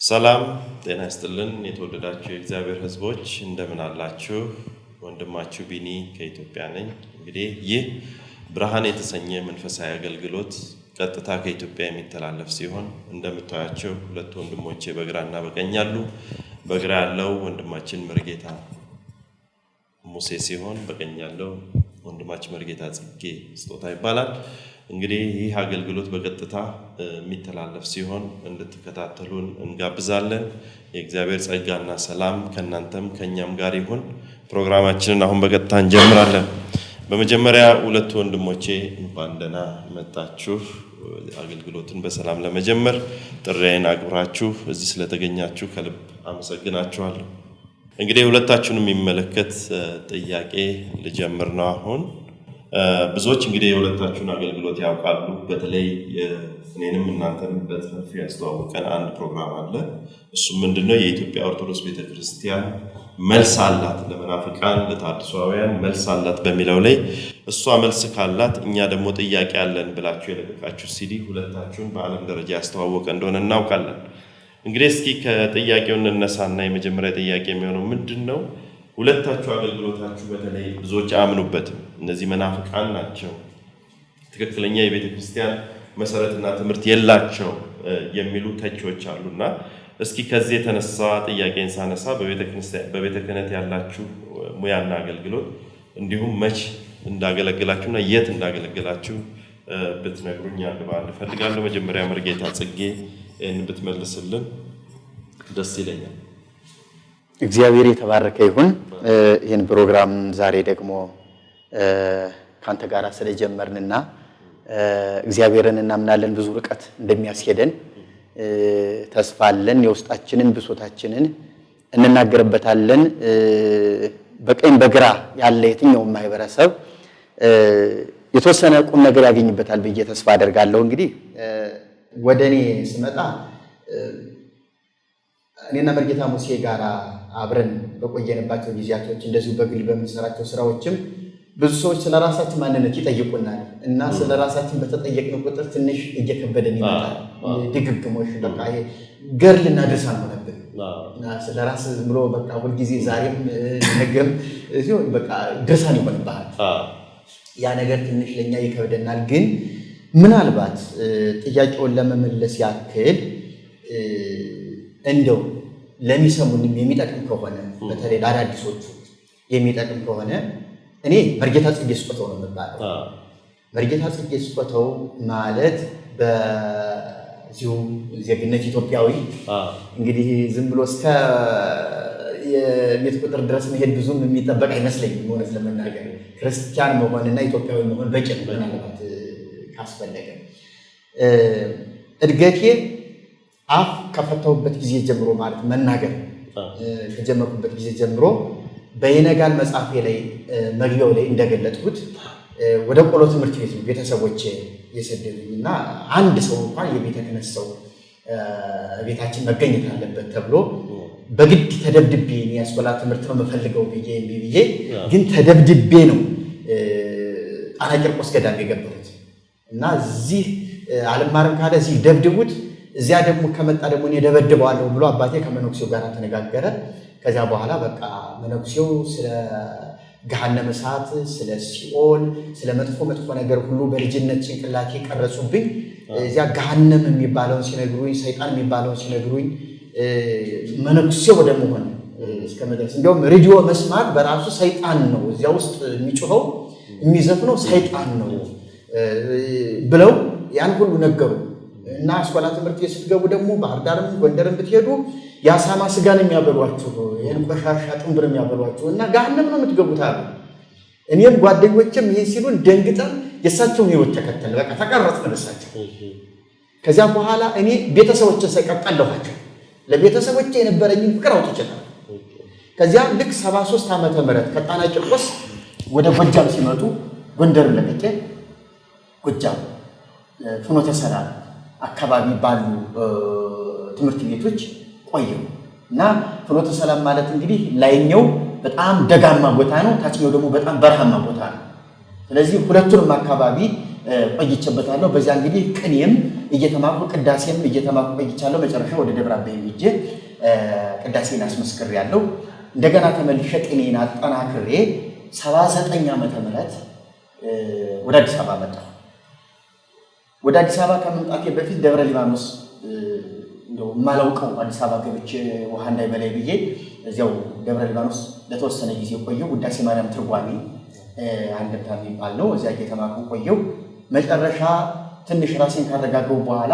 ሰላም ጤና ይስጥልን የተወደዳችሁ የእግዚአብሔር ሕዝቦች እንደምን አላችሁ? ወንድማችሁ ቢኒ ከኢትዮጵያ ነኝ። እንግዲህ ይህ ብርሃን የተሰኘ መንፈሳዊ አገልግሎት ቀጥታ ከኢትዮጵያ የሚተላለፍ ሲሆን እንደምታዩቸው ሁለት ወንድሞቼ በግራና በቀኝ አሉ። በግራ ያለው ወንድማችን መርጌታ ሙሴ ሲሆን በቀኝ ያለው ወንድማችን መርጌታ ጽጌ ስጦታ ይባላል። እንግዲህ ይህ አገልግሎት በቀጥታ የሚተላለፍ ሲሆን እንድትከታተሉን እንጋብዛለን። የእግዚአብሔር ጸጋና ሰላም ከእናንተም ከኛም ጋር ይሁን። ፕሮግራማችንን አሁን በቀጥታ እንጀምራለን። በመጀመሪያ ሁለት ወንድሞቼ እንኳን ደህና መጣችሁ። አገልግሎትን በሰላም ለመጀመር ጥሪዬን አክብራችሁ እዚህ ስለተገኛችሁ ከልብ አመሰግናችኋለሁ። እንግዲህ ሁለታችሁን የሚመለከት ጥያቄ ልጀምር ነው አሁን። ብዙዎች እንግዲህ የሁለታችሁን አገልግሎት ያውቃሉ። በተለይ እኔንም እናንተን በትርፍ ያስተዋወቀን አንድ ፕሮግራም አለ። እሱም ምንድነው? የኢትዮጵያ ኦርቶዶክስ ቤተክርስቲያን መልስ አላት ለመናፍቃን ለታድሷውያን መልስ አላት በሚለው ላይ እሷ መልስ ካላት እኛ ደግሞ ጥያቄ አለን ብላችሁ የለቀቃችሁ ሲዲ ሁለታችሁን በዓለም ደረጃ ያስተዋወቀ እንደሆነ እናውቃለን። እንግዲህ እስኪ ከጥያቄው እንነሳና የመጀመሪያ ጥያቄ የሚሆነው ምንድነው? ሁለታችሁ አገልግሎታችሁ በተለይ ብዙዎች አያምኑበትም። እነዚህ መናፍቃን ናቸው፣ ትክክለኛ የቤተ ክርስቲያን መሰረትና ትምህርት የላቸው የሚሉ ተቺዎች አሉና እስኪ ከዚህ የተነሳ ጥያቄን ሳነሳ በቤተ ክህነት ያላችሁ ሙያና አገልግሎት እንዲሁም መች እንዳገለግላችሁና የት እንዳገለግላችሁ ብትነግሩኝ አንድ ፈልጋለሁ። መጀመሪያ መርጌታ ጽጌ ይህን ብትመልስልን ደስ ይለኛል። እግዚአብሔር የተባረከ ይሁን። ይህን ፕሮግራም ዛሬ ደግሞ ካንተ ጋር ስለጀመርንና እግዚአብሔርን እናምናለን ብዙ ርቀት እንደሚያስሄደን ተስፋ አለን። የውስጣችንን ብሶታችንን እንናገርበታለን። በቀኝ በግራ ያለ የትኛውም ማህበረሰብ የተወሰነ ቁም ነገር ያገኝበታል ብዬ ተስፋ አደርጋለሁ። እንግዲህ ወደኔ ስመጣ እኔና መርጌታ ሙሴ ጋር አብረን በቆየንባቸው ጊዜያቶች እንደዚሁ በግል በምንሰራቸው ስራዎችም ብዙ ሰዎች ስለራሳችን ማንነት ይጠይቁናል እና ስለራሳችን በተጠየቅነው ቁጥር ትንሽ እየከበደን ይመጣል። ድግግሞሽ በቃ ይሄ ገርልና ድርሳን ሆነብን እና ስለራስ ብሎ በቃ ሁልጊዜ ዛሬም ነገም ሲሆን በቃ ድርሳን ይሆንብሃል። ያ ነገር ትንሽ ለኛ ይከብደናል። ግን ምናልባት ጥያቄውን ለመመለስ ያክል እንደው ለሚሰሙንም የሚጠቅም ከሆነ በተለይ ለአዳዲሶቹ የሚጠቅም ከሆነ እኔ መርጌታ ጽጌ ስጦታው ነው የምባለው። መርጌታ ጽጌ ስጦታው ማለት በዚሁ ዜግነት ኢትዮጵያዊ እንግዲህ ዝም ብሎ እስከ የቤት ቁጥር ድረስ መሄድ ብዙም የሚጠበቅ አይመስለኝም። እውነት ለመናገር ክርስቲያን መሆንና ኢትዮጵያዊ መሆን በቂ ነው። ምናልባት ካስፈለገ እድገቴ አፍ ከፈተውበት ጊዜ ጀምሮ ማለት መናገር ከጀመርኩበት ጊዜ ጀምሮ በይነጋል መጽሐፌ ላይ መግቢያው ላይ እንደገለጥኩት ወደ ቆሎ ትምህርት ቤት ነው ቤተሰቦቼ የሰደዱኝና አንድ ሰው እንኳን የቤተ ክህነት ሰው ቤታችን መገኘት አለበት ተብሎ በግድ ተደብድቤ የአስቆላ ትምህርት ነው የምፈልገው ብዬ ግን ተደብድቤ ነው ጣና ቂርቆስ ገዳም የገባሁት እና እዚህ አልማርም ካለ እዚህ ደብድቡት እዚያ ደግሞ ከመጣ ደግሞ እኔ ደበድበዋለሁ ብሎ አባቴ ከመነኩሴው ጋር ተነጋገረ። ከዚያ በኋላ በቃ መነኩሴው ስለ ገሃነመ እሳት፣ ስለ ሲኦል፣ ስለ መጥፎ ነገር ሁሉ በልጅነት ጭንቅላቴ ቀረጹብኝ። እዚያ ገሃነም የሚባለውን ሲነግሩኝ፣ ሰይጣን የሚባለውን ሲነግሩኝ መነኩሴው ወደ መሆን እስከ መድረስ እንዲያውም ሬዲዮ መስማት በራሱ ሰይጣን ነው፣ እዚያ ውስጥ የሚጮኸው የሚዘፍነው ሰይጣን ነው ብለው ያን ሁሉ ነገሩ። እና አስቆላ ትምህርት ቤት ስትገቡ ደግሞ ባህር ዳርም ጎንደርም ብትሄዱ የአሳማ ስጋን የሚያበሏችሁ ይሄን ቆሻሻ ጥንብር የሚያበሏችሁ እና ገሃነም ነው የምትገቡት አሉ። እኔም ጓደኞችም ይሄን ሲሉን ደንግጠን የእሳቸውን ህይወት ተከተል በቃ ተቀረጽን በእሳቸው። ከዚያ በኋላ እኔ ቤተሰቦችን ሳይቀጠለኋቸው ለቤተሰቦቼ የነበረኝን ፍቅር አውጥቼታል። ከዚያ ልክ 73 ዓመተ ምህረት ከጣና ቂርቆስ ወደ ጎጃም ሲመጡ ጎንደርን ለቀቄ ጎጃም ፍኖተ ሰላም አካባቢ ባሉ ትምህርት ቤቶች ቆየው እና ፍኖተ ሰላም ማለት እንግዲህ ላይኛው በጣም ደጋማ ቦታ ነው፣ ታችኛው ደግሞ በጣም በረሃማ ቦታ ነው። ስለዚህ ሁለቱንም አካባቢ ቆይቼበታለሁ። በዚያ እንግዲህ ቅኔም እየተማርኩ ቅዳሴም እየተማርኩ ቆይቻለሁ። መጨረሻ ወደ ደብረ አባይ ሄጄ ቅዳሴን አስመስክሬያለሁ። እንደገና ተመልሼ ቅኔን አጠናክሬ 79 ዓመተ ምህረት ወደ አዲስ አበባ መጣሁ። ወደ አዲስ አበባ ከመምጣቴ በፊት ደብረ ሊባኖስ እንደው የማላውቀው አዲስ አበባ ገብቼ ውሃ እንዳይበላይ ብዬ እዚያው ደብረ ሊባኖስ ለተወሰነ ጊዜ ቆየሁ። ውዳሴ ማርያም ትርጓሜ አንድምታ የሚባል ነው። እዚያ እየተማርኩ ቆየሁ። መጨረሻ ትንሽ ራሴን ካረጋገው በኋላ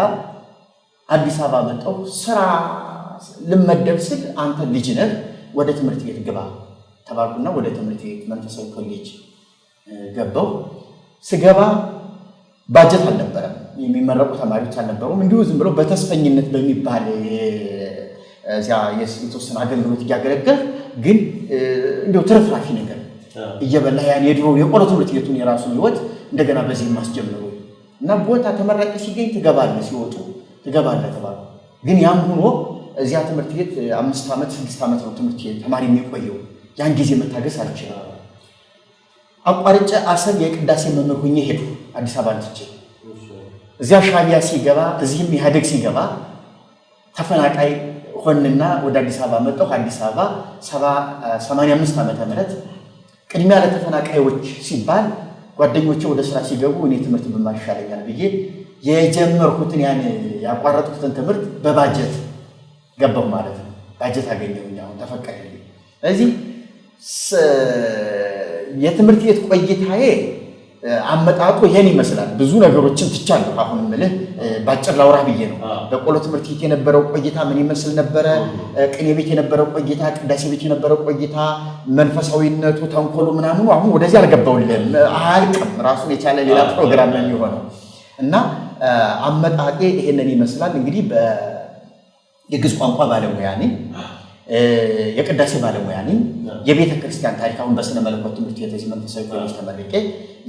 አዲስ አበባ መጣሁ። ስራ ልመደብ ስል አንተ ልጅ ነህ ወደ ትምህርት ቤት ግባ ተባልኩና ወደ ትምህርት ቤት መንፈሳዊ ኮሌጅ ገባሁ። ስገባ ባጀት አልነበረም፣ የሚመረቁ ተማሪዎች አልነበሩም። እንዲሁ ዝም ብሎ በተስፈኝነት በሚባል እዚያ የተወሰነ አገልግሎት እያገለገል ግን እንዲሁ ትርፍራፊ ነገር እየበላ ያን የድሮ የቆሎ ትምህርት ቤቱን የራሱን ህይወት እንደገና በዚህ ማስጀምሩ እና ቦታ ተመራቂ ሲገኝ ትገባለህ፣ ሲወጡ ትገባለህ ተባሉ። ግን ያም ሆኖ እዚያ ትምህርት ቤት 5 ዓመት 6 ዓመት ነው ትምህርት ተማሪ የሚቆየው። ያን ጊዜ መታገስ አልችልም። አቋርጬ አሰብ የቅዳሴ መምህር ሆኜ ሄድኩ። አዲስ አበባ ትቼ እዚያ ሻዕቢያ ሲገባ እዚህም ኢህአዴግ ሲገባ ተፈናቃይ ሆንና ወደ አዲስ አበባ መጣሁ። አዲስ አበባ 85 ዓመተ ምህረት ቅድሚያ ለተፈናቃዮች ሲባል ጓደኞቼ ወደ ስራ ሲገቡ እኔ ትምህርት ብማር ይሻለኛል ብዬ የጀመርኩትን ያን ያቋረጥኩትን ትምህርት በባጀት ገባሁ ማለት ነው። ባጀት አገኘሁኝ፣ አሁን ተፈቀደልኝ። ስለዚህ የትምህርት ቤት ቆይታዬ አመጣጡ ይሄን ይመስላል። ብዙ ነገሮችን ትቻለሁ። አሁን የምልህ ባጭር ላውራ ብዬ ነው። በቆሎ ትምህርት ቤት የነበረው ቆይታ ምን ይመስል ነበረ? ቅኔ ቤት የነበረው ቆይታ፣ ቅዳሴ ቤት የነበረው ቆይታ፣ መንፈሳዊነቱ፣ ተንኮሉ ምናምኑ አሁን ወደዚህ አልገባውልህም፣ አያልቅም። ራሱን የቻለ ሌላ ፕሮግራም ነው የሚሆነው እና አመጣጤ ይሄንን ይመስላል። እንግዲህ የግዕዝ ቋንቋ ባለሙያ ነኝ፣ የቅዳሴ ባለሙያ ነኝ። የቤተ ክርስቲያን ታሪክ አሁን በስነ መለኮት ትምህርት ቤት እዚህ መንፈሳዊ ኮሌጅ ተመርቄ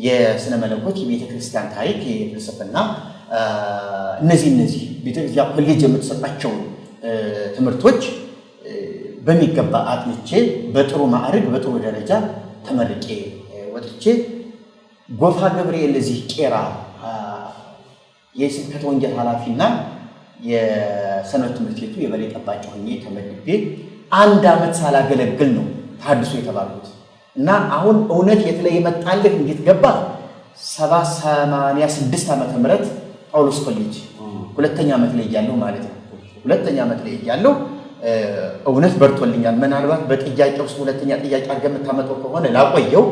የስነ መለኮት የቤተ ክርስቲያን ታሪክ የፍልስፍና እነዚህ ቤተክርስቲያን ኮሌጅ የምትሰጣቸው ትምህርቶች በሚገባ አጥንቼ በጥሩ ማዕረግ በጥሩ ደረጃ ተመርቄ ወጥቼ ጎፋ ገብርኤል እዚህ ቄራ የስብከተ ወንጌል ኃላፊና የሰንበት ትምህርት ቤቱ የበላይ ጠባቂ ሆኜ ተመድቤ 1 ዓመት ሳላገለግል ነው ተሐድሶ የተባልኩት እና አሁን እውነት የት ላይ ይመጣልህ እንዴት ገባ 86 ዓመተ ምህረት ጳውሎስ ኮሌጅ 2ኛ ዓመት ላይ ያለው ማለት ነው። 2ኛ ዓመት ላይ ያለው እውነት በርቶልኛል። ምናልባት በጥያቄ ውስጥ 2ኛ ጥያቄ አድርገህ የምታመጣው ከሆነ ላቆየው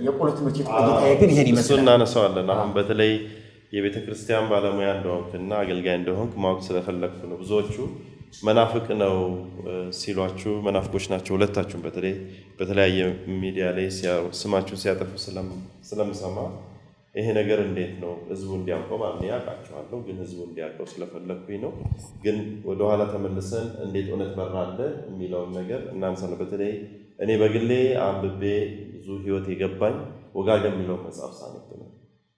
የቆሎ ትምህርት ቤት ቆይታዬ ግን ይሄን ይመስላል። እሱ እናነሳዋለን። አሁን በተለይ የቤተ ክርስቲያን ባለሙያ እንደሆንክና አገልጋይ እንደሆንክ ማወቅ ስለፈለግኩ ነው። ብዙዎቹ መናፍቅ ነው ሲሏችሁ፣ መናፍቆች ናቸው ሁለታችሁም። በተለይ በተለያየ ሚዲያ ላይ ስማችሁን ሲያጠፉ ስለምሰማ ይሄ ነገር እንዴት ነው ህዝቡ እንዲያውቀው ማለት ነው። ያውቃቸዋለሁ ግን ህዝቡ እንዲያውቀው ስለፈለግኩኝ ነው። ግን ወደኋላ ተመልሰን እንዴት እውነት በራለ የሚለውን ነገር እናንሳለን። በተለይ እኔ በግሌ አንብቤ ብዙ ህይወት የገባኝ ወጋገን የሚለው መጽሐፍ ሳነብ ነው።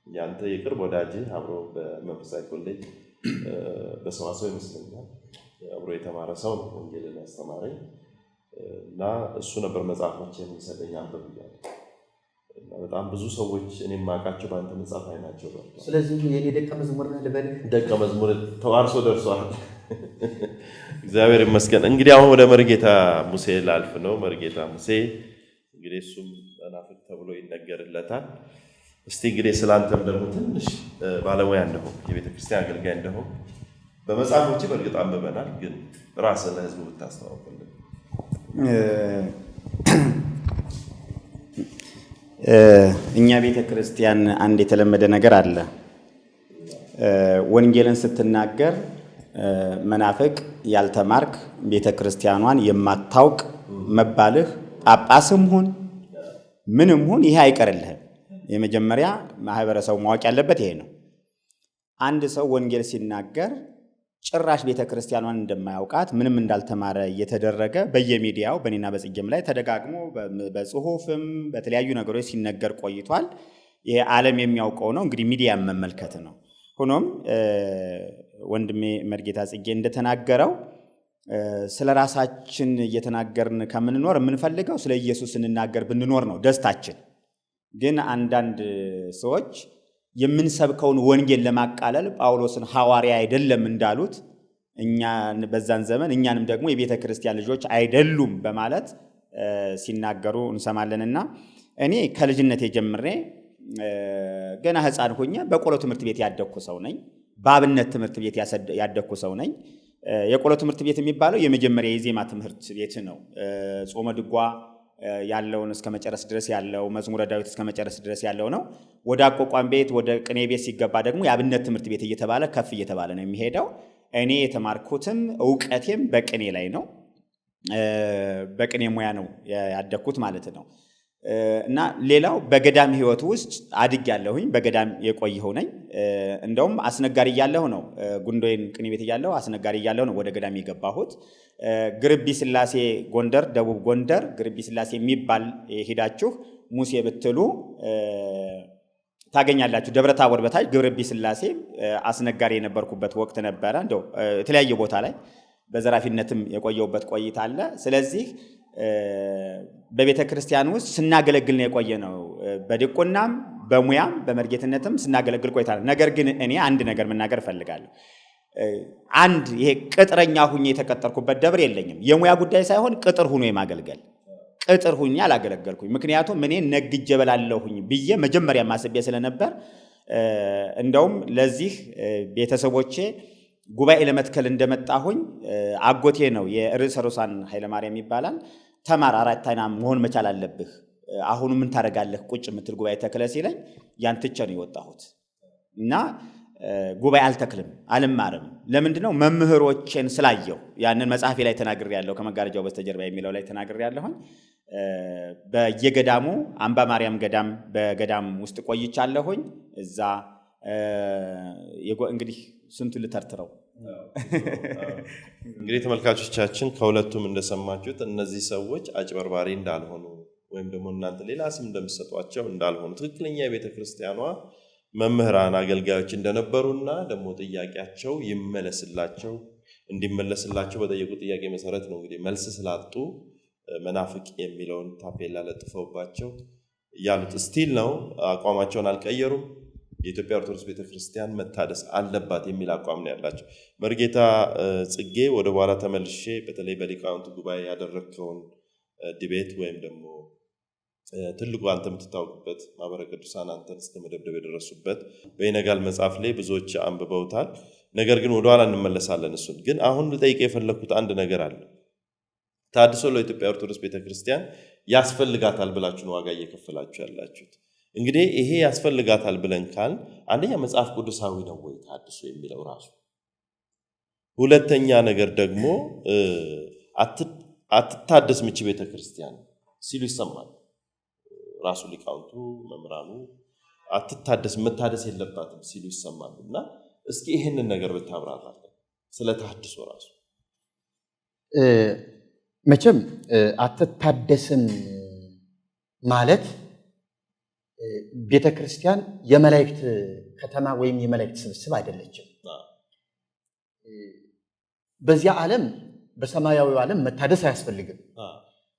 ያንተ የቅርብ ወዳጅ አብሮ በመንፈሳዊ ኮሌጅ በሰዋሰው ይመስለኛል አብሮ የተማረ ሰው ነው ወንጌልን ያስተማረኝ እና እሱ ነበር መጽሐፎች የሚሰጠኝ አንብቤያለሁ። በጣም ብዙ ሰዎች እኔ የማውቃቸው በአንተ መጽሐፍ ላይ ናቸው። ስለዚህ የኔ ደቀ መዝሙር ነህ ልበልህ? ደቀ መዝሙር ተዋርሶ ደርሷል። እግዚአብሔር ይመስገን። እንግዲህ አሁን ወደ መርጌታ ሙሴ ላልፍ ነው። መርጌታ ሙሴ እንግዲህ እሱም መናፍቅ ተብሎ ይነገርለታል። እስቲ እንግዲህ ስላንተም ደግሞ ትንሽ ባለሙያ እንደሆን የቤተ ክርስቲያን አገልጋይ እንደሆን በመጽሐፎች በእርግጥ አንብበናል፣ ግን ራስን ለህዝቡ ብታስተዋውቅልን። እኛ ቤተ ክርስቲያን አንድ የተለመደ ነገር አለ። ወንጌልን ስትናገር መናፍቅ፣ ያልተማርክ፣ ቤተ ክርስቲያኗን የማታውቅ መባልህ ጳጳስም ሁን ምንም ሁን ይሄ አይቀርልህም። የመጀመሪያ ማህበረሰቡ ማወቅ ያለበት ይሄ ነው። አንድ ሰው ወንጌል ሲናገር ጭራሽ ቤተ ክርስቲያኗን እንደማያውቃት ምንም እንዳልተማረ እየተደረገ በየሚዲያው በእኔና በጽጌም ላይ ተደጋግሞ በጽሁፍም በተለያዩ ነገሮች ሲነገር ቆይቷል። ይሄ ዓለም የሚያውቀው ነው። እንግዲህ ሚዲያን መመልከት ነው። ሆኖም ወንድሜ መርጌታ ጽጌ እንደተናገረው ስለ ራሳችን እየተናገርን ከምንኖር የምንፈልገው ስለ ኢየሱስ እንናገር ብንኖር ነው ደስታችን። ግን አንዳንድ ሰዎች የምንሰብከውን ወንጌል ለማቃለል ጳውሎስን ሐዋርያ አይደለም እንዳሉት እኛ በዛን ዘመን እኛንም ደግሞ የቤተ ክርስቲያን ልጆች አይደሉም በማለት ሲናገሩ እንሰማለንና እኔ ከልጅነቴ ጀምሬ ገና ሕፃን ሆኜ በቆሎ ትምህርት ቤት ያደኩ ሰው ነኝ። በአብነት ትምህርት ቤት ያደኩ ሰው ነኝ። የቆሎ ትምህርት ቤት የሚባለው የመጀመሪያ የዜማ ትምህርት ቤት ነው። ጾመ ድጓ ያለውን እስከ መጨረስ ድረስ ያለው መዝሙረ ዳዊት እስከ መጨረስ ድረስ ያለው ነው። ወደ አቋቋም ቤት ወደ ቅኔ ቤት ሲገባ ደግሞ የአብነት ትምህርት ቤት እየተባለ ከፍ እየተባለ ነው የሚሄደው። እኔ የተማርኩትም ዕውቀቴም በቅኔ ላይ ነው። በቅኔ ሙያ ነው ያደኩት ማለት ነው። እና ሌላው በገዳም ህይወት ውስጥ አድግ ያለሁኝ በገዳም የቆየሁ ነኝ። እንደውም አስነጋሪ እያለሁ ነው ጉንዶይን ቅኔ ቤት እያለሁ አስነጋሪ እያለሁ ነው ወደ ገዳም የገባሁት። ግርቢ ስላሴ ጎንደር፣ ደቡብ ጎንደር ግርቢ ስላሴ የሚባል ሄዳችሁ ሙሴ ብትሉ ታገኛላችሁ። ደብረ ታቦር በታች ግርቢ ስላሴ አስነጋሪ የነበርኩበት ወቅት ነበረ። እንደው የተለያየ ቦታ ላይ በዘራፊነትም የቆየሁበት ቆይታ አለ። ስለዚህ በቤተ ክርስቲያን ውስጥ ስናገለግል ነው የቆየ ነው። በዲቁናም በሙያም በመርጌትነትም ስናገለግል ቆይታል። ነገር ግን እኔ አንድ ነገር መናገር እፈልጋለሁ። አንድ ይሄ ቅጥረኛ ሁኜ የተቀጠርኩበት ደብር የለኝም። የሙያ ጉዳይ ሳይሆን ቅጥር ሁኖ የማገልገል ቅጥር ሁኜ አላገለገልኩኝ። ምክንያቱም እኔ ነግጄ በላለሁኝ ብዬ መጀመሪያ ማሰቢያ ስለነበር እንደውም ለዚህ ቤተሰቦቼ ጉባኤ ለመትከል እንደመጣሁኝ አጎቴ ነው የርዕሰ ሩሳን ኃይለማርያም ይባላል። ተማር አራት አይና መሆን መቻል አለብህ፣ አሁን ምን ታደርጋለህ ቁጭ የምትል ጉባኤ ተክለ ሲለኝ ያን ትቼ ነው የወጣሁት እና ጉባኤ አልተክልም አልማርም። ለምንድነው? መምህሮቼን ስላየው ያንን መጽሐፌ ላይ ተናግሬያለሁ። ከመጋረጃው በስተጀርባ የሚለው ላይ ተናግሬያለሁ። በየገዳሙ አምባ ማርያም ገዳም በገዳም ውስጥ ቆይቻለሁኝ። እዛ እንግዲህ ስንቱ ልተርትረው። እንግዲህ ተመልካቾቻችን ከሁለቱም እንደሰማችሁት እነዚህ ሰዎች አጭበርባሪ እንዳልሆኑ ወይም ደግሞ እናንተ ሌላ ስም እንደምትሰጧቸው እንዳልሆኑ ትክክለኛ የቤተ ክርስቲያኗ መምህራን አገልጋዮች እንደነበሩና ደግሞ ጥያቄያቸው ይመለስላቸው እንዲመለስላቸው በጠየቁ ጥያቄ መሰረት ነው እንግዲህ መልስ ስላጡ መናፍቅ የሚለውን ታፔላ ለጥፈውባቸው ያሉት ስቲል ነው። አቋማቸውን አልቀየሩም። የኢትዮጵያ ኦርቶዶክስ ቤተክርስቲያን መታደስ አለባት የሚል አቋም ነው ያላቸው። መርጌታ ጽጌ ወደ በኋላ ተመልሼ በተለይ በሊቃውንቱ ጉባኤ ያደረግከውን ዲቤት ወይም ደግሞ ትልቁ አንተ የምትታወቅበት ማህበረ ቅዱሳን አንተን እስከ መደብደብ የደረሱበት በይነጋል መጽሐፍ ላይ ብዙዎች አንብበውታል። ነገር ግን ወደኋላ እንመለሳለን። እሱን ግን አሁን ልጠይቅ የፈለግኩት አንድ ነገር አለ። ታድሶ ለኢትዮጵያ ኦርቶዶክስ ቤተክርስቲያን ያስፈልጋታል ብላችሁ ነው ዋጋ እየከፈላችሁ ያላችሁት። እንግዲህ ይሄ ያስፈልጋታል ብለን ካል አንደኛ መጽሐፍ ቅዱሳዊ ነው ወይ ታድሶ የሚለው ራሱ፣ ሁለተኛ ነገር ደግሞ አትታደስ ምች ቤተክርስቲያን ሲሉ ይሰማል። ራሱ ሊቃውንቱ መምራኑ አትታደስ መታደስ የለባትም ሲሉ ይሰማልና እስኪ ይሄንን ነገር ብታብራራለን ስለ ታድሶ ራሱ። መቼም አትታደስም ማለት ቤተ ክርስቲያን የመላእክት ከተማ ወይም የመላእክት ስብስብ አይደለችም። በዚያ ዓለም በሰማያዊው ዓለም መታደስ አያስፈልግም።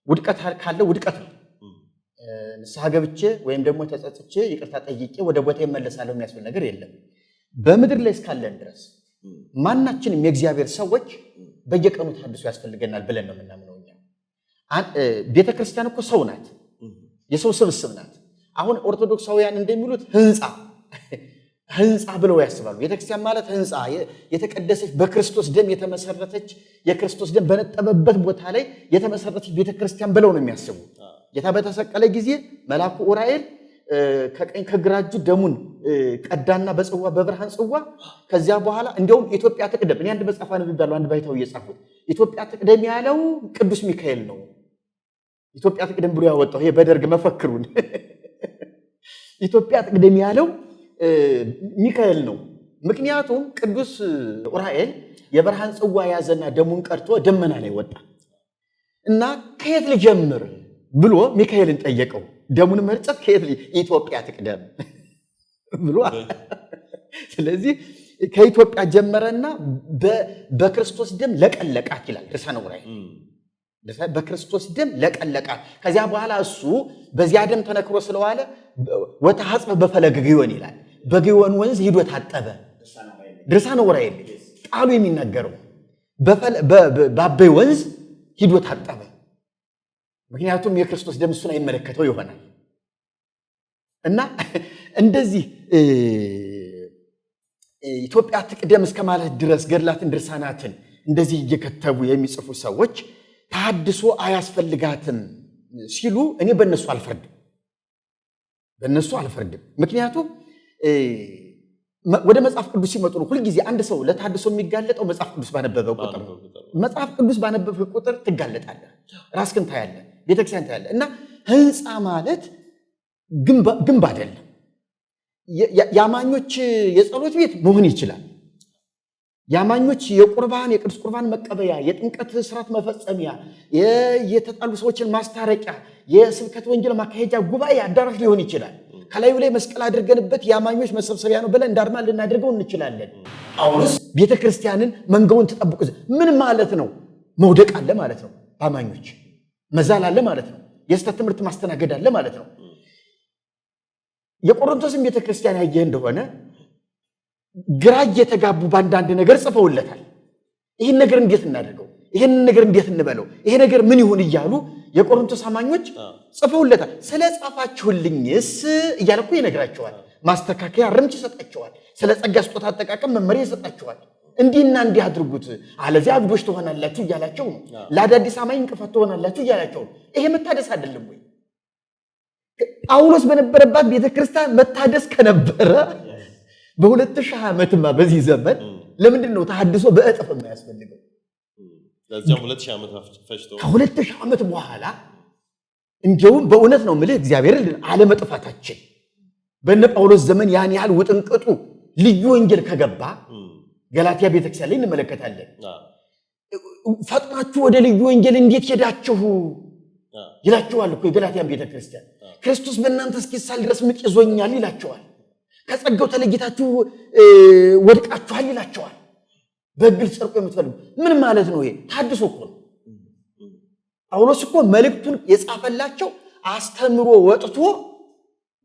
ውድቀት ካለ ውድቀት ነው። ንስሐ ገብቼ ወይም ደግሞ ተጸጽቼ ይቅርታ ጠይቄ ወደ ቦታ እመለሳለሁ የሚያስብል ነገር የለም። በምድር ላይ እስካለን ድረስ ማናችንም የእግዚአብሔር ሰዎች በየቀኑ ታድሶ ያስፈልገናል ብለን ነው የምናምነው። ቤተ ክርስቲያን እኮ ሰው ናት፣ የሰው ስብስብ ናት። አሁን ኦርቶዶክሳውያን እንደሚሉት ህንፃ ብለው ያስባሉ። ቤተክርስቲያን ማለት ህንፃ የተቀደሰች በክርስቶስ ደም የተመሰረተች የክርስቶስ ደም በነጠበበት ቦታ ላይ የተመሰረተች ቤተክርስቲያን ብለው ነው የሚያስቡ። ጌታ በተሰቀለ ጊዜ መልአኩ ኡራኤል ከቀኝ ከግራ እጁ ደሙን ቀዳና በጽዋ በብርሃን ጽዋ። ከዚያ በኋላ እንዲያውም ኢትዮጵያ ትቅደም፣ እኔ አንድ መጽሐፍ አንብቤያለሁ፣ አንድ ባይታው እየጻፉት ኢትዮጵያ ትቅደም ያለው ቅዱስ ሚካኤል ነው። ኢትዮጵያ ትቅደም ብሎ ያወጣው ይሄ በደርግ መፈክሩን ኢትዮጵያ ትቅደም ያለው ሚካኤል ነው። ምክንያቱም ቅዱስ ኡራኤል የብርሃን ጽዋ ያዘና ደሙን ቀድቶ ደመና ላይ ወጣ እና ከየት ልጀምር ብሎ ሚካኤልን ጠየቀው። ደሙን መርጨት ከየት ኢትዮጵያ ትቅደም ብሎ ስለዚህ ከኢትዮጵያ ጀመረና በክርስቶስ ደም ለቀለቃት ይላል ድርሳነ ኡራኤል። በክርስቶስ ደም ለቀለቃት። ከዚያ በኋላ እሱ በዚያ ደም ተነክሮ ስለዋለ ወተሐጽበ በፈለገ ግዮን ይላል። በግዮን ወንዝ ሂዶ ታጠበ። ድርሳነ ዑራኤል ቃሉ የሚናገረው በአበይ ወንዝ ሂዶ ታጠበ። ምክንያቱም የክርስቶስ ደም እሱን አይመለከተው ይሆናል እና እንደዚህ ኢትዮጵያ ትቅደም እስከ ማለት ድረስ ገድላትን ድርሳናትን እንደዚህ እየከተቡ የሚጽፉ ሰዎች ተሐድሶ አያስፈልጋትም ሲሉ እኔ በእነሱ አልፈርድም። ምክንያቱም ወደ መጽሐፍ ቅዱስ ሲመጡ ነው ሁልጊዜ አንድ ሰው ለተሐድሶ የሚጋለጠው መጽሐፍ ቅዱስ ባነበበ ቁጥር ነው። መጽሐፍ ቅዱስ ባነበበ ቁጥር ትጋለጣለህ፣ ራስህን ታያለህ፣ ቤተክርስቲያን ታያለህ። እና ህንፃ ማለት ግንብ አይደለም። የአማኞች የጸሎት ቤት መሆን ይችላል። የአማኞች የቅዱስ ቁርባን መቀበያ፣ የጥምቀት ስርዓት መፈጸሚያ፣ የተጣሉ ሰዎችን ማስታረቂያ፣ የስብከት ወንጌል ማካሄጃ ጉባኤ አዳራሽ ሊሆን ይችላል። ከላዩ ላይ መስቀል አድርገንበት የአማኞች መሰብሰቢያ ነው ብለን እንዳርማ ልናደርገው እንችላለን። ጳውሎስ ቤተክርስቲያንን መንጋውን ተጠብቁ ምን ማለት ነው? መውደቅ አለ ማለት ነው። በአማኞች መዛል አለ ማለት ነው። የስተት ትምህርት ማስተናገድ አለ ማለት ነው። የቆሮንቶስን ቤተክርስቲያን ያየህ እንደሆነ ግራ እየተጋቡ በአንዳንድ ነገር ጽፈውለታል። ይህን ነገር እንዴት እናደርገው? ይህን ነገር እንዴት እንበለው? ይሄ ነገር ምን ይሁን እያሉ የቆሮንቶስ አማኞች ጽፈውለታል። ስለ ጻፋችሁልኝስ እያለ እኮ ይነግራቸዋል። ማስተካከያ ርምት ይሰጣቸዋል። ስለ ጸጋ ስጦታ አጠቃቀም መመሪያ ይሰጣቸዋል። እንዲህና እንዲህ አድርጉት አለዚያ አብዶች ትሆናላችሁ እያላቸው ነው። ለአዳዲስ አማኝ እንቅፋት ትሆናላችሁ እያላቸው ነው። ይሄ መታደስ አይደለም ወይ? ጳውሎስ በነበረባት ቤተክርስቲያን መታደስ ከነበረ በ2000 ዓመትማ በዚህ ዘመን ለምንድን ነው ተሐድሶ በእጥፍ የማያስፈልገው? ለዚያም 2000 ዓመት ፈጅቶ ከ2000 ዓመት በኋላ እንደውም በእውነት ነው የምልህ እግዚአብሔርን አለመጥፋታችን በእነ ጳውሎስ ዘመን ያን ያህል ውጥንቅጡ ልዩ ወንጌል ከገባ ገላትያ ቤተክርስቲያን ላይ እንመለከታለን። ፈጥናችሁ ወደ ልዩ ወንጌል እንዴት ሄዳችሁ ይላቸዋል እኮ የገላትያን ቤተክርስቲያን። ክርስቶስ በእናንተ እስኪሳል ድረስ ምጥ ይዞኛል ይላቸዋል። ከጸጋው ተለይታችሁ ወድቃችኋል ይላቸዋል። በግል ጸርቆ የምትፈልጉ ምን ማለት ነው? ይሄ ተሐድሶ እኮ ነው። ጳውሎስ እኮ መልእክቱን የጻፈላቸው አስተምሮ ወጥቶ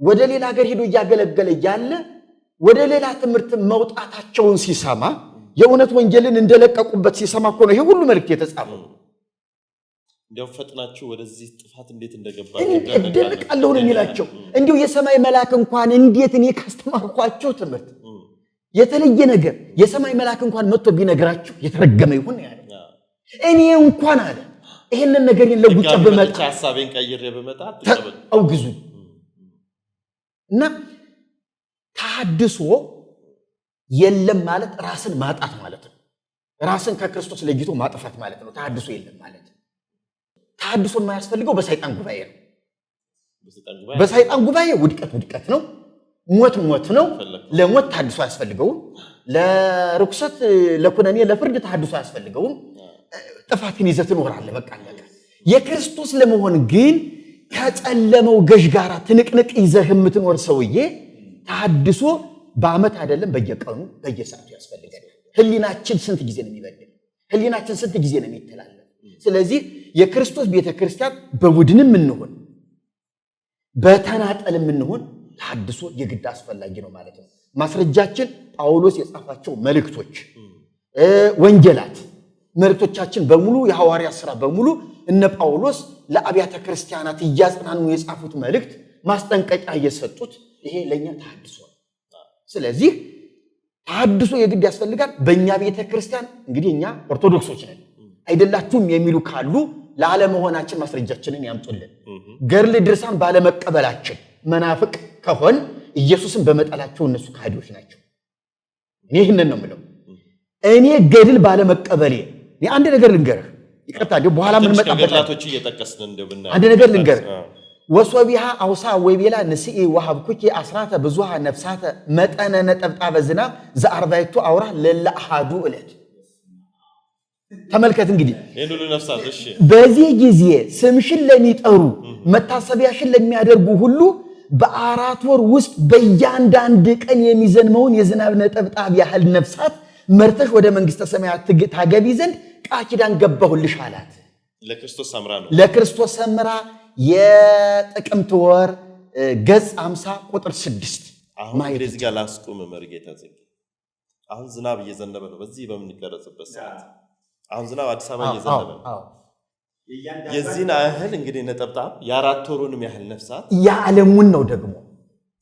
ወደ ሌላ ሀገር ሄዶ እያገለገለ ያለ ወደ ሌላ ትምህርት መውጣታቸውን ሲሰማ የእውነት ወንጌልን እንደለቀቁበት ሲሰማ እኮ ነው ይሄ ሁሉ መልእክት የተጻፈው። እንዲያው ፈጥናችሁ ወደዚህ ጥፋት እንዴት እንደገባ እንደልቃለሁ ነው የሚላቸው። እንዲሁ የሰማይ መልአክ እንኳን እንዴት እኔ ካስተማርኳቸው ትምህርት የተለየ ነገር የሰማይ መልአክ እንኳን መጥቶ ቢነግራችሁ የተረገመ ይሁን ያለ እኔ እንኳን አለ ይሄንን ነገር ለጉጫ በመጣ ሐሳቤን ቀይሬ በመጣ አውግዙ እና ተሐድሶ የለም ማለት ራስን ማጣት ማለት ነው። ራስን ከክርስቶስ ለይቶ ማጥፋት ማለት ነው። ተሐድሶ የለም ማለት ተሐድሶ የማያስፈልገው በሰይጣን ጉባኤ ነው። በሰይጣን ጉባኤ ውድቀት ነው። ሞት ነው። ለሞት ተሐድሶ አያስፈልገውም። ለርኩሰት ለኩነኔ ለፍርድ ተሐድሶ አያስፈልገውም። ጥፋትን ይዘህ ትኖራለህ። በቃ አለቀ። የክርስቶስ ለመሆን ግን ከጨለመው ገዥ ጋር ትንቅንቅ ይዘህ የምትኖር ሰውዬ ተሐድሶ በዓመት አይደለም በየቀኑ በየሰዓቱ ያስፈልጋል። ህሊናችን ስንት ጊዜ ነው የሚበድል? ህሊናችን ስንት ጊዜ ነው የሚተላለፍ? ስለዚህ የክርስቶስ ቤተክርስቲያን በቡድንም እንሆን በተናጠልም እንሆን ተሐድሶ የግድ አስፈላጊ ነው ማለት ነው። ማስረጃችን ጳውሎስ የጻፋቸው መልእክቶች፣ ወንጌላት፣ መልእክቶቻችን በሙሉ የሐዋርያት ሥራ በሙሉ እነ ጳውሎስ ለአብያተ ክርስቲያናት እያጽናኑ የጻፉት መልእክት ማስጠንቀቂያ እየሰጡት ይሄ ለኛ ተሐድሶ ነው። ስለዚህ ተሐድሶ የግድ ያስፈልጋል። በእኛ ቤተክርስቲያን እንግዲህ እኛ ኦርቶዶክሶች ነን አይደላችሁም የሚሉ ካሉ ለዓለመሆናችን ማስረጃችንን ያምጡልን። ገድል ድርሳን ባለመቀበላችን መናፍቅ ከሆን ኢየሱስን በመጠላቸው እነሱ ካህዲዎች ናቸው። እኔ ይህንን ነው የምለው። እኔ ገድል ባለመቀበሌ አንድ ነገር ልንገርህ፣ ይቅርታ እንዲሁ በኋላ ምን መጣበት አንድ ነገር ልንገርህ። ወሶቢሃ አውሳ ወይቤላ ንስኢ ወሀብኩኪ አስራተ ብዙሃ ነፍሳተ መጠነ ነጠብጣበ ዝናብ ዘአርባይቱ አውራ ለለአሃዱ ዕለት። ተመልከት እንግዲህ በዚህ ጊዜ ስምሽን ለሚጠሩ መታሰቢያሽን ለሚያደርጉ ሁሉ በ4 ወር ውስጥ በእያንዳንድ ቀን የሚዘንመውን የዝናብ ነጠብጣብ ያህል ነፍሳት መርተሽ ወደ መንግስተ ሰማያት ታገቢ ዘንድ ቃል ኪዳን ገባሁልሽ አላት። ለክርስቶስ ሰምራ የጥቅምት ወር ገጽ 50 ቁጥር 6 አሁን እንግዲህ እዚህ ጋር ላስቁም መርጌታ ጽጌ። አሁን ዝናብ እየዘነበ ነው በዚህ በምንቀረጽበት ሰዓት። አሁን ዝናብ አዲስ አበባ እየዘነበ ነው። የዚህን ያህል እንግዲህ ነጠብጣብ የአራት ወሩንም ያህል ነፍሳት የዓለሙን ነው ደግሞ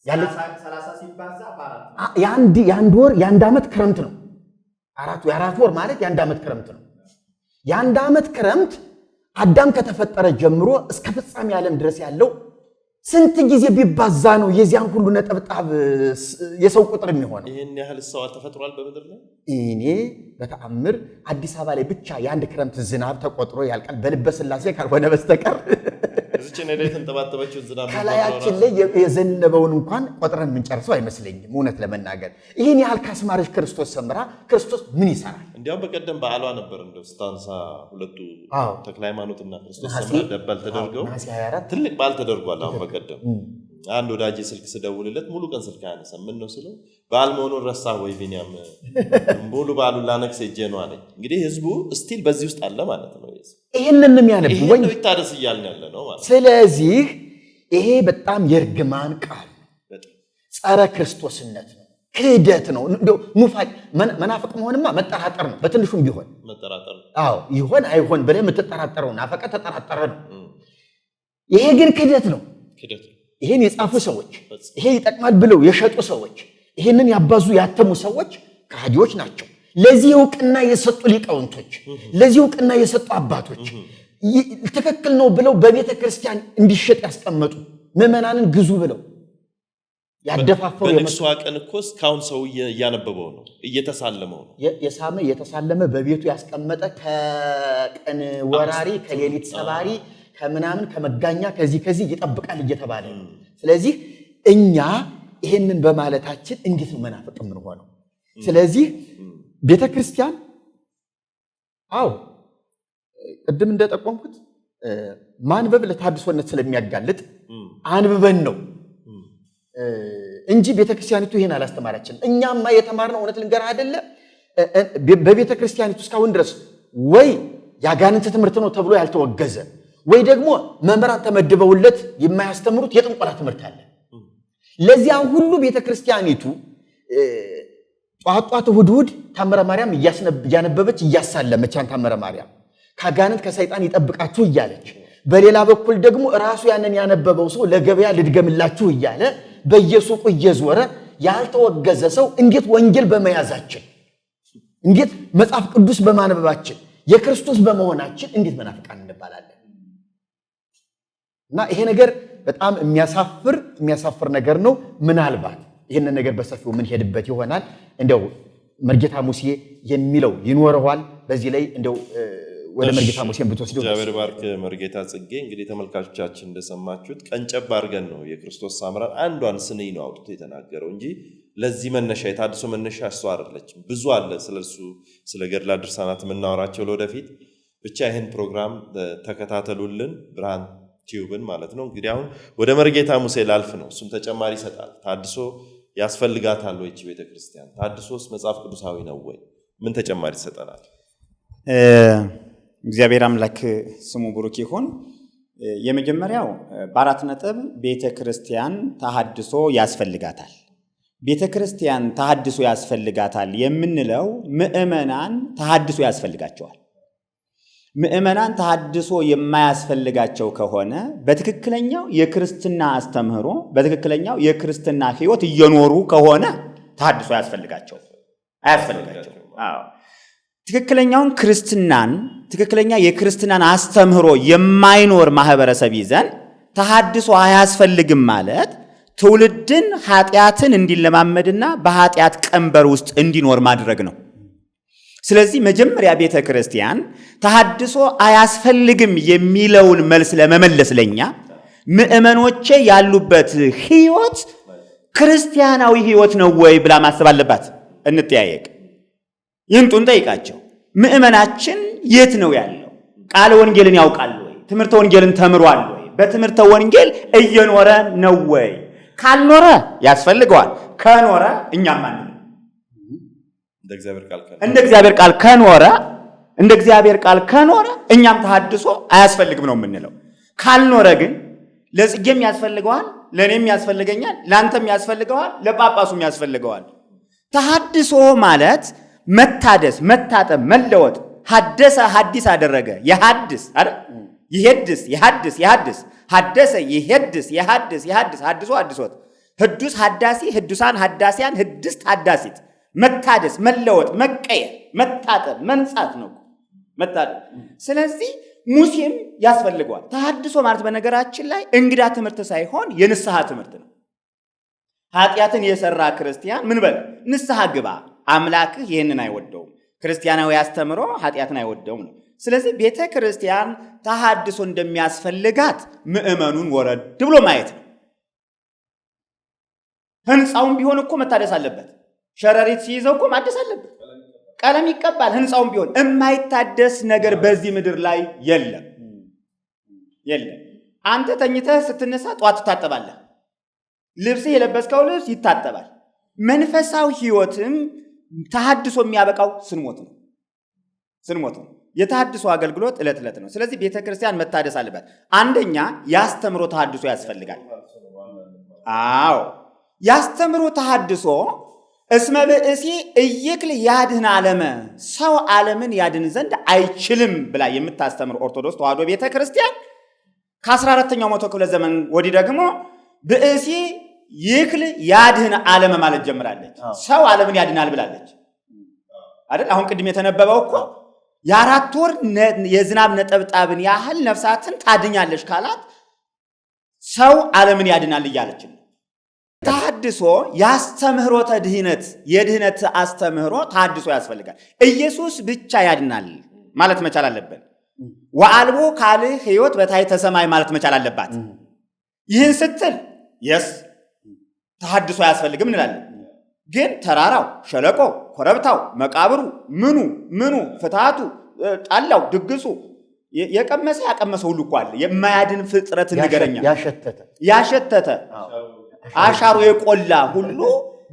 ያለ 30 ሲባዛ በአራት የአንድ ወር የአንድ ዓመት ክረምት ነው። የአራት ወር ማለት የአንድ ዓመት ክረምት ነው። የአንድ ዓመት ክረምት አዳም ከተፈጠረ ጀምሮ እስከ ፍጻሜ ዓለም ድረስ ያለው ስንት ጊዜ ቢባዛ ነው የዚያን ሁሉ ነጠብጣብ የሰው ቁጥር የሚሆነው? ይሄን ያህል ሰው ተፈጥሯል በምድር ላይ። እኔ በተአምር አዲስ አበባ ላይ ብቻ የአንድ ክረምት ዝናብ ተቆጥሮ ያልቃል በልበ ሥላሴ ካልሆነ በስተቀር እዚች ነው ላይ ተንጠባጠበችው ዝናብ ከላያችን ላይ የዘነበውን እንኳን ቆጥረን የምንጨርሰው አይመስለኝም እውነት ለመናገር። ይህን ያህል ካስማረች ክርስቶስ ሰምራ ክርስቶስ ምን ይሰራል? እንዲያውም በቀደም በዓሏ ነበር እንደው ስታንሳ ሁለቱ ተክለ ሃይማኖትና ክርስቶስ ሰምራ ደባል ተደርገው ትልቅ በዓል ተደርጓል። አሁን በቀደም አንድ ወዳጄ ስልክ ስደውልለት ሙሉ ቀን ስልክ አያነሳም። ምን ነው ስለው በዓል መሆኑን ረሳ ወይ ቢኒያም ሙሉ በዓሉን ላነክስ እጄ ነው አለኝ። እንግዲህ ህዝቡ ስቲል በዚህ ውስጥ አለ ማለት ነው። ይሄንን የሚያነብ ወይ ይታደስ እያልን ያለ ነው ማለት። ስለዚህ ይሄ በጣም የርግማን ቃል ጸረ ክርስቶስነት ነው፣ ክህደት ነው። እንደው ኑፋቅ መናፍቅ መሆንማ መጠራጠር ነው፣ በትንሹም ቢሆን መጠራጠር ነው። አዎ ይሆን አይሆን ብለህ የምትጠራጠረው ናፈቀ ተጠራጠረ ነው። ይሄ ግን ክህደት ነው። ይሄን የጻፉ ሰዎች፣ ይሄ ይጠቅማል ብለው የሸጡ ሰዎች፣ ይሄንን ያባዙ ያተሙ ሰዎች ከሃዲዎች ናቸው። ለዚህ ዕውቅና የሰጡ ሊቃውንቶች፣ ለዚህ ዕውቅና የሰጡ አባቶች ትክክል ነው ብለው በቤተ ክርስቲያን እንዲሸጥ ያስቀመጡ ምዕመናንን ግዙ ብለው ያደፋፈሩ በንግሷ ቀን እኮ እስካሁን ሰው እያነበበው ነው፣ እየተሳለመው ነው። የሳመ እየተሳለመ በቤቱ ያስቀመጠ ከቀን ወራሪ ከሌሊት ሰባሪ ከምናምን ከመጋኛ ከዚህ ይጠብቃል እየተባለ ነው። ስለዚህ እኛ ይሄንን በማለታችን እንዴት ነው መናፍቅ የምንሆነው? ስለዚህ ቤተ ክርስቲያን ቅድም እንደጠቆምኩት ማንበብ ለታድሶነት ስለሚያጋልጥ አንብበን ነው እንጂ ቤተ ክርስቲያኒቱ ይሄን አላስተማራችንም። እኛማ የተማርነው እውነት ልንገርህ አይደለ በቤተ ክርስቲያኒቱ እስካሁን ድረስ ወይ ያጋንንት ትምህርት ነው ተብሎ ያልተወገዘ ወይ ደግሞ መምህራን ተመድበውለት የማያስተምሩት የጥንቆላ ትምህርት አለ። ለዚያ ሁሉ ቤተ ክርስቲያኒቱ ጧት እሑድ ታምረ ማርያም እያነበበች እያሳለመች ታምረ ማርያም ከአጋንንት ከሰይጣን ይጠብቃችሁ እያለች፣ በሌላ በኩል ደግሞ ራሱ ያንን ያነበበው ሰው ለገበያ ልድገምላችሁ እያለ በየሱቁ እየዞረ ያልተወገዘ ሰው እንዴት ወንጌል በመያዛችን እንዴት መጽሐፍ ቅዱስ በማንበባችን የክርስቶስ በመሆናችን እንዴት መናፍቃን እንባላለን? እና ይሄ ነገር በጣም የሚያሳፍር ነገር ነው። ምናልባት ይሄንን ነገር በሰፊው ምን ሄድበት ይሆናል። እንደው መርጌታ ሙሴ የሚለው ይኖረዋል። በዚህ ላይ እንደው ወደ መርጌታ ሙሴን ብትወስደው እግዚአብሔር ባርክ። መርጌታ ጽጌ እንግዲህ ተመልካቾቻችን እንደሰማችሁት ቀንጨብ አድርገን ነው የክርስቶስ ሳምራን አንዷን ስንኝ ነው አውጥቶ የተናገረው እንጂ ለዚህ መነሻ የታድሶ መነሻ እሷ አይደለችም። ብዙ አለ ስለሱ ስለ ገድላ ድርሳናት የምናወራቸው ለወደፊት። ብቻ ይህን ፕሮግራም ተከታተሉልን፣ ብርሃን ቲዩብን ማለት ነው። እንግዲህ አሁን ወደ መርጌታ ሙሴ ላልፍ ነው። እሱም ተጨማሪ ይሰጣል። ታድሶ ያስፈልጋታል ወይ ቤተክርስቲያን? ታድሶስ መጽሐፍ ቅዱሳዊ ነው ወይ? ምን ተጨማሪ ይሰጠናል? እግዚአብሔር አምላክ ስሙ ብሩክ ይሁን። የመጀመሪያው በአራት ነጥብ ቤተክርስቲያን ተሐድሶ ያስፈልጋታል። ቤተክርስቲያን ተሐድሶ ያስፈልጋታል የምንለው ምዕመናን ተሐድሶ ያስፈልጋቸዋል። ምዕመናን ተሐድሶ የማያስፈልጋቸው ከሆነ በትክክለኛው የክርስትና አስተምህሮ በትክክለኛው የክርስትና ሕይወት እየኖሩ ከሆነ ተሐድሶ አያስፈልጋቸው። ትክክለኛውን ትክክለኛ የክርስትናን አስተምህሮ የማይኖር ማህበረሰብ ይዘን ተሐድሶ አያስፈልግም ማለት ትውልድን ኃጢአትን እንዲለማመድና በኃጢአት ቀንበር ውስጥ እንዲኖር ማድረግ ነው። ስለዚህ መጀመሪያ ቤተ ክርስቲያን ተሐድሶ አያስፈልግም የሚለውን መልስ ለመመለስ ለኛ ምዕመኖቼ ያሉበት ሕይወት ክርስቲያናዊ ሕይወት ነው ወይ ብላ ማሰብ አለባት። እንጠያየቅ፣ ይምጡን ጠይቃቸው። ምዕመናችን የት ነው ያለው? ቃለ ወንጌልን ያውቃል ወይ? ትምህርተ ወንጌልን ተምሯል ወይ? በትምህርተ ወንጌል እየኖረ ነው ወይ? ካልኖረ ያስፈልገዋል፣ ከኖረ እኛም አንድ እንደ እግዚአብሔር ቃል ከኖረ እኛም ተሐድሶ አያስፈልግም ነው የምንለው። ካልኖረ ግን ለጽጌም ያስፈልገዋል፣ ለእኔም ያስፈልገኛል፣ ለአንተም ያስፈልገዋል፣ ለጳጳሱም ያስፈልገዋል። ተሐድሶ ማለት መታደስ፣ መታጠብ፣ መለወጥ። ሐደሰ ሐዲስ አደረገ፣ የሐድስ አይደል? ይሄድስ የሐድስ የሐድስ ሐደሰ ይሄድስ የሐድስ የሐድስ ሐድሶ ሐድሶት ህዱስ ሐዳሲ ህዱሳን ሐዳሲያን ህድስት ሐዳሲት መታደስ መለወጥ መቀየር መታጠብ መንጻት ነው መታጠብ። ስለዚህ ሙሴም ያስፈልገዋል። ተሐድሶ ማለት በነገራችን ላይ እንግዳ ትምህርት ሳይሆን የንስሐ ትምህርት ነው። ኃጢአትን የሰራ ክርስቲያን ምን በል ንስሐ ግባ፣ አምላክህ ይህንን አይወደውም። ክርስቲያናዊ አስተምሮ ኃጢአትን አይወደውም ነው። ስለዚህ ቤተ ክርስቲያን ተሐድሶ እንደሚያስፈልጋት ምዕመኑን ወረድ ብሎ ማየት ነው። ህንፃውም ቢሆን እኮ መታደስ አለበት። ሸረሪት ሲይዘው እኮ ማደስ አለበት። ቀለም ይቀባል። ህንፃውም ቢሆን የማይታደስ ነገር በዚህ ምድር ላይ የለም የለም። አንተ ተኝተህ ስትነሳ ጠዋት ትታጠባለህ። ልብስህ የለበስከው ልብስ ይታጠባል። መንፈሳዊ ህይወትም ተሐድሶ የሚያበቃው ስንሞት ነው። ስንሞት ነው። የተሐድሶ አገልግሎት ዕለት ዕለት ነው። ስለዚህ ቤተ ክርስቲያን መታደስ አለበት። አንደኛ ያስተምሮ ተሐድሶ ያስፈልጋል። አዎ ያስተምሮ ተሐድሶ እስመ ብእሲ ኢይክል ያድኅን ዓለመ፣ ሰው ዓለምን ያድን ዘንድ አይችልም ብላ የምታስተምር ኦርቶዶክስ ተዋሕዶ ቤተ ክርስቲያን ከ14ኛው መቶ ክፍለ ዘመን ወዲህ ደግሞ ብእሲ ይክል ያድኅን ዓለመ ማለት ጀምራለች። ሰው ዓለምን ያድናል ብላለች አይደል? አሁን ቅድም የተነበበው እኮ የ4 ወር የዝናብ ነጠብጣብን ያህል ነፍሳትን ታድኛለች ካላት ሰው ዓለምን ያድናል እያለች ነው። ተሐድሶ ያስተምህሮተ ድህነት፣ የድህነት አስተምህሮ ተሐድሶ ያስፈልጋል። ኢየሱስ ብቻ ያድናል ማለት መቻል አለብን። ወአልቦ ካልእ ሕይወት በታሕተ ሰማይ ማለት መቻል አለባት። ይህን ስትል የስ ተሐድሶ አያስፈልግም እንላለን። ግን ተራራው፣ ሸለቆ፣ ኮረብታው፣ መቃብሩ፣ ምኑ ፍትሃቱ፣ ጣላው፣ ድግሱ የቀመሰ ያቀመሰ ሁሉ እኮ አለ። የማያድን ፍጥረት ንገረኛ። ያሸተተ አሻሮ የቆላ ሁሉ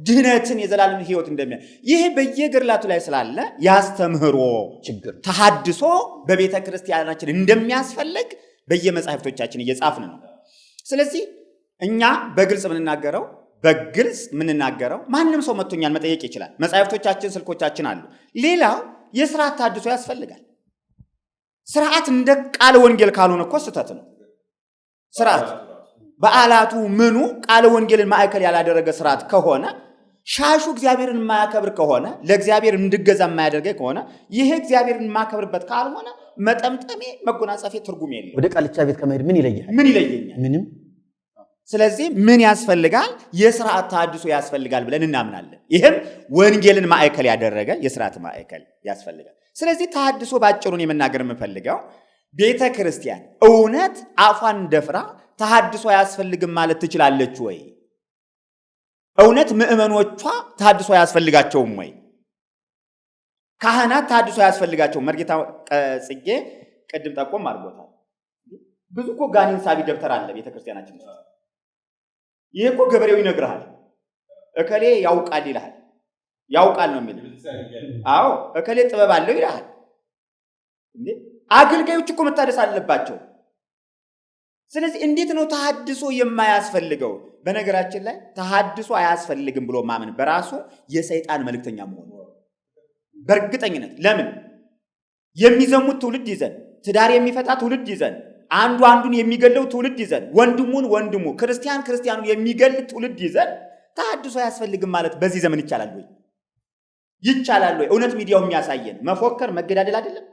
ድህነትን የዘላለም ሕይወት እንደሚያ ይህ በየገድላቱ ላይ ስላለ ያስተምህሮ ችግር ተሐድሶ በቤተ ክርስቲያናችን እንደሚያስፈልግ በየመጻሕፍቶቻችን እየጻፍን ነው። ስለዚህ እኛ በግልጽ የምንናገረው ማንም ሰው መጥቶኛል መጠየቅ ይችላል። መጻሕፍቶቻችን፣ ስልኮቻችን አሉ። ሌላው የሥርዓት ተሐድሶ ያስፈልጋል። ስርዓት እንደ ቃለ ወንጌል ካልሆነ እኮ ስህተት ነው። ስርዓት በዓላቱ ምኑ ቃለ ወንጌልን ማዕከል ያላደረገ ስርዓት ከሆነ ሻሹ እግዚአብሔርን የማያከብር ከሆነ ለእግዚአብሔር እንድገዛ የማያደርገኝ ከሆነ ይሄ እግዚአብሔርን የማከብርበት ካልሆነ መጠምጠሜ መጎናጸፌ ትርጉም የለም። ወደ ቃልቻ ቤት ከመሄድ ምን ይለያል? ምንም። ስለዚህ ምን ያስፈልጋል? የሥርዓት ተሐድሶ ያስፈልጋል ብለን እናምናለን። ይህም ወንጌልን ማዕከል ያደረገ የሥርዓት ማዕከል ያስፈልጋል። ስለዚህ ተሐድሶ ባጭሩን የመናገር የምፈልገው ቤተ ክርስቲያን እውነት አፏን ደፍራ ተሐድሶ አያስፈልግም ማለት ትችላለች ወይ? እውነት ምዕመኖቿ ተሐድሶ አያስፈልጋቸውም ወይ? ካህናት ተሐድሶ አያስፈልጋቸውም? መርጌታ ጽጌ ቅድም ጠቆም አድርጎታል። ብዙ እኮ ጋኔን ሳቢ ደብተር አለ ቤተ ክርስቲያናችን ውስጥ። ይሄ እኮ ገበሬው ይነግርሃል። እከሌ ያውቃል ይልሃል። ያውቃል ነው የሚል። አዎ እከሌ ጥበብ አለው ይልሃል። እንዴ አገልጋዮች እኮ መታደስ አለባቸው። ስለዚህ እንዴት ነው ተሐድሶ የማያስፈልገው? በነገራችን ላይ ተሐድሶ አያስፈልግም ብሎ ማመን በራሱ የሰይጣን መልእክተኛ መሆኑ በእርግጠኝነት። ለምን የሚዘሙት ትውልድ ይዘን፣ ትዳር የሚፈታ ትውልድ ይዘን፣ አንዱ አንዱን የሚገለው ትውልድ ይዘን፣ ወንድሙ ክርስቲያኑን የሚገል ትውልድ ይዘን ተሐድሶ አያስፈልግም ማለት በዚህ ዘመን ይቻላል ወይ? ይቻላል ወይ? እውነት ሚዲያው የሚያሳየን መፎከር፣ መገዳደል አይደለም?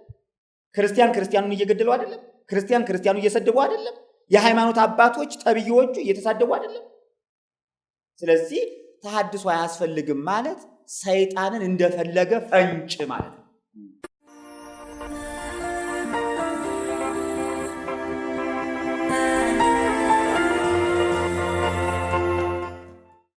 ክርስቲያኑን እየገደሉ አይደለም? ክርስቲያኑ እየሰደቡ አይደለም? የሃይማኖት አባቶች ጠብዮቹ እየተሳደቡ አይደለም? ስለዚህ ተሐድሶ አያስፈልግም ማለት ሰይጣንን እንደፈለገ ፈንጭ ማለት ነው።